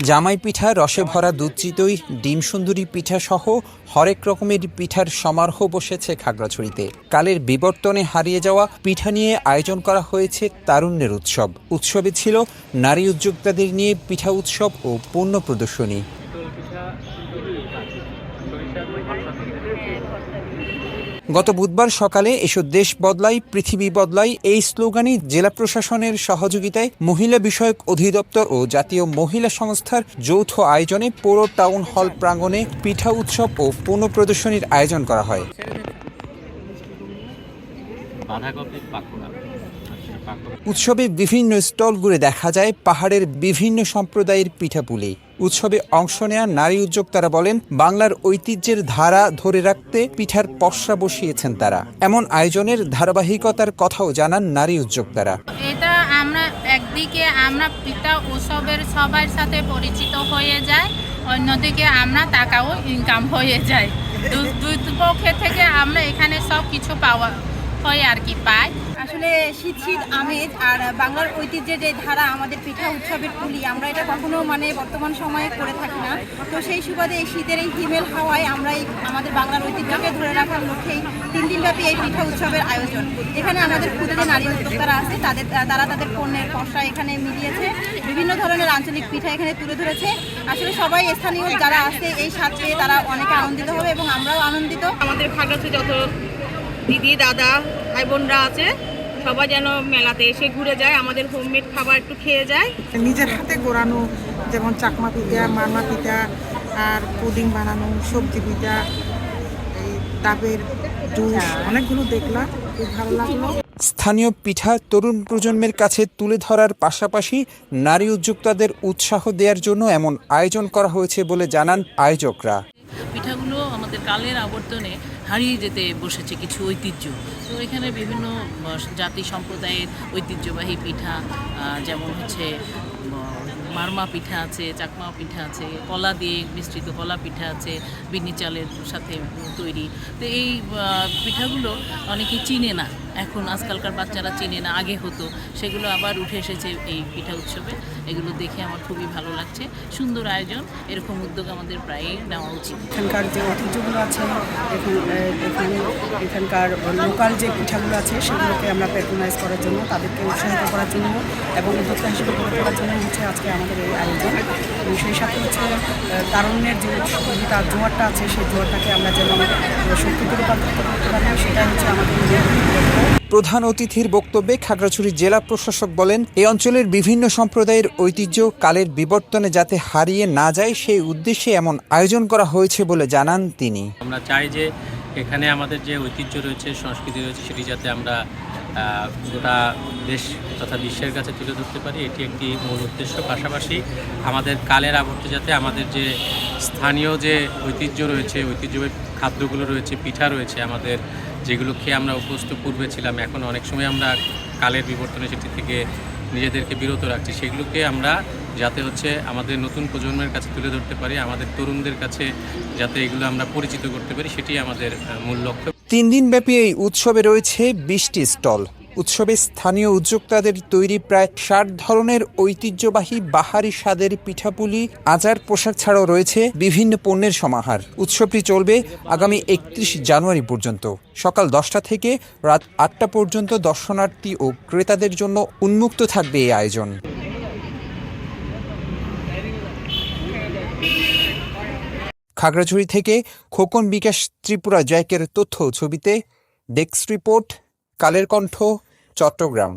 জামাই পিঠা, রসে ভরা দুধ চিতই, ডিম সুন্দরী পিঠা সহ হরেক রকমের পিঠার সমারোহ বসেছে খাগড়াছড়িতে। কালের বিবর্তনে হারিয়ে যাওয়া পিঠা নিয়ে আয়োজন করা হয়েছে তারুণ্যের উৎসব। উৎসবে ছিল নারী উদ্যোক্তাদের নিয়ে পিঠা উৎসব ও পণ্য প্রদর্শনী। গত বুধবার সকালে এসো দেশ বদলাই পৃথিবী বদলাই এই স্লোগানে জেলা প্রশাসনের সহযোগিতায় মহিলা বিষয়ক অধিদপ্তর ও জাতীয় মহিলা সংস্থার যৌথ আয়োজনে পৌর টাউন হল প্রাঙ্গণে পিঠা উৎসব ও পণ্য প্রদর্শনীর আয়োজন করা হয়। উৎসবে বিভিন্ন স্টল ঘুরে দেখা যায় পাহাড়ের বিভিন্ন সম্প্রদায়ের পিঠাপুলি। উৎসবে অংশ নেয়া নারী উদ্যোক্তারা বলেন, বাংলার ঐতিহ্যের ধারা ধরে রাখতে পিঠার পসরা বসিয়েছেন তারা। এমন আয়োজনের ধারাবাহিকতার কথাও জানান নারী উদ্যোক্তারা। এটা আমরা একদিকে আমরা পিঠা উৎসবের সবার সাথে পরিচিত হয়ে যায়, অন্যদিকে আমরা টাকাও ইনকাম হয়ে যায়। দুই পক্ষে থেকে আমরা এখানে সব কিছু পাওয়া হয় আর কি পাই। আসলে শীত শীত আমেজ আর বাংলার ঐতিহ্যের যে ধারা আমাদের পিঠা উৎসবের পুলি, আমরা এটা কখনো বর্তমান সময়ে করে থাকি না। তো সেই সুবাদে এই শীতের এই হিমেল হাওয়ায় আমরা আমাদের বাংলার ঐতিহ্যকে ধরে রাখার লক্ষ্যেই 3 দিনব্যাপী এই পিঠা উৎসবের আয়োজন। এখানে আমাদের ক্ষুদে যে নারী উদ্যোক্তারা আছে তারা তাদের পণ্যের পসরা এখানে মিলিয়েছে, বিভিন্ন ধরনের আঞ্চলিক পিঠা এখানে তুলে ধরেছে। আসলে সবাই স্থানীয় যারা আছে এই স্বাদ পেয়ে তারা অনেকে আনন্দিত হবে এবং আমরাও আনন্দিত। আমাদের খাগড়াছড়ি যত দিদি দাদা ভাই বোনরা আছে সবাই যেন মেলাতে এসে ঘুরে যায়, আমাদের হোমমেড খাবার একটু খেয়ে যায়। নিজের হাতে গোড়ানো যেমন চাকমা পিঠা, মারমা পিঠা, আর পুডিং বানানো, সবজি পিঠা, এই ডাবের জুস অনেকগুলো দেখলাম, খুব ভালো লাগলো। স্থানীয় পিঠা তরুণ প্রজন্মের কাছে তুলে ধরার পাশাপাশি নারী উদ্যোক্তাদের উৎসাহ দেওয়ার জন্য এমন আয়োজন করা হয়েছে বলে জানান আয়োজকরা। পিঠাগুলো আমাদের কালের আবর্তনে হারিয়ে যেতে বসেছে কিছু ঐতিহ্য। তো এখানে বিভিন্ন জাতি সম্প্রদায়ের ঐতিহ্যবাহী পিঠা, যেমন হচ্ছে মারমা পিঠা আছে, চাকমা পিঠা আছে, কলা দিয়ে মিশ্রিত কলা পিঠা আছে, বিন্নি চালের সাথে তৈরি। তো এই পিঠাগুলো অনেকেই চিনে না, এখন আজকালকার বাচ্চারা চিনে না, আগে হতো। সেগুলো আবার উঠে এসেছে এই পিঠা উৎসবে। এগুলো দেখে আমার খুবই ভালো লাগছে। সুন্দর আয়োজন, এরকম উদ্যোগ আমাদের প্রায়ই নেওয়া উচিত। এখানকার যে ঐতিহ্যগুলো আছে, এখানকার লোকাল যে পিঠাগুলো আছে সেগুলোকে আমরা প্যাট্রোনাইজ করার জন্য, তাদেরকে উৎসাহিত করার জন্য এবং উদ্যোক্তা হিসেবে গড়ে তোলার জন্য হচ্ছে আজকে আমাদের এই আয়োজন। এবং সেই সাথে হচ্ছে তারুণ্যের যে তার জোয়ারটা আছে, সেই জোয়ারটাকে আমরা যেন শক্তিতে রূপান্তরিত করতে পারি, সেটা হচ্ছে আমাদের প্রধান অতিথির বক্তব্যে খাগড়াছড়ি জেলা প্রশাসক বলেন, এই অঞ্চলের বিভিন্ন সম্প্রদায়ের ঐতিহ্য কালের বিবর্তনে যাতে হারিয়ে না যায় সেই উদ্দেশ্যে এমন আয়োজন করা হয়েছে বলে জানান তিনি। আমরা চাই যে এখানে আমাদের যে ঐতিহ্য রয়েছে, সংস্কৃতি রয়েছে, সেটি যাতে আমরা গোটা দেশ তথা বিশ্বের কাছে তুলে ধরতে পারি, এটি একটি মূল উদ্দেশ্য। পাশাপাশি আমাদের কালের আবর্তে যাতে আমাদের যে স্থানীয় যে ঐতিহ্য রয়েছে, ঐতিহ্যবাহী খাদ্যগুলো রয়েছে, পিঠা রয়েছে আমাদের, যেগুলো খেয়ে আমরা অভ্যস্ত পূর্বে ছিলাম, এখন অনেক সময় আমরা কালের বিবর্তনে সেটি থেকে নিজেদেরকে বিরত রাখছি, সেগুলোকে আমরা যাতে হচ্ছে আমাদের নতুন প্রজন্মের কাছে তুলে ধরতে পারি, আমাদের তরুণদের কাছে যাতে এগুলো আমরা পরিচিত করতে পারি, সেটি আমাদের মূল লক্ষ্য। 3 দিনব্যাপী এই উৎসবে রয়েছে 20টি স্টল। উৎসবে স্থানীয় উদ্যোক্তাদের তৈরি প্রায় 60 ধরনের ঐতিহ্যবাহী বাহারি স্বাদের পিঠাপুলি, আচার, পোশাক ছাড়াও রয়েছে বিভিন্ন পণ্যের সমাহার। উৎসবটি চলবে আগামী 31 জানুয়ারি পর্যন্ত। সকাল 10টা থেকে রাত 8টা পর্যন্ত দর্শনার্থী ও ক্রেতাদের জন্য উন্মুক্ত থাকবে এই আয়োজন। খাগড়াছড়ি থেকে খোকন বিকাশ ত্রিপুরা জয়কের তথ্য ছবিতে ডেস্ক রিপোর্ট, কালের কণ্ঠ, চট্টগ্রাম।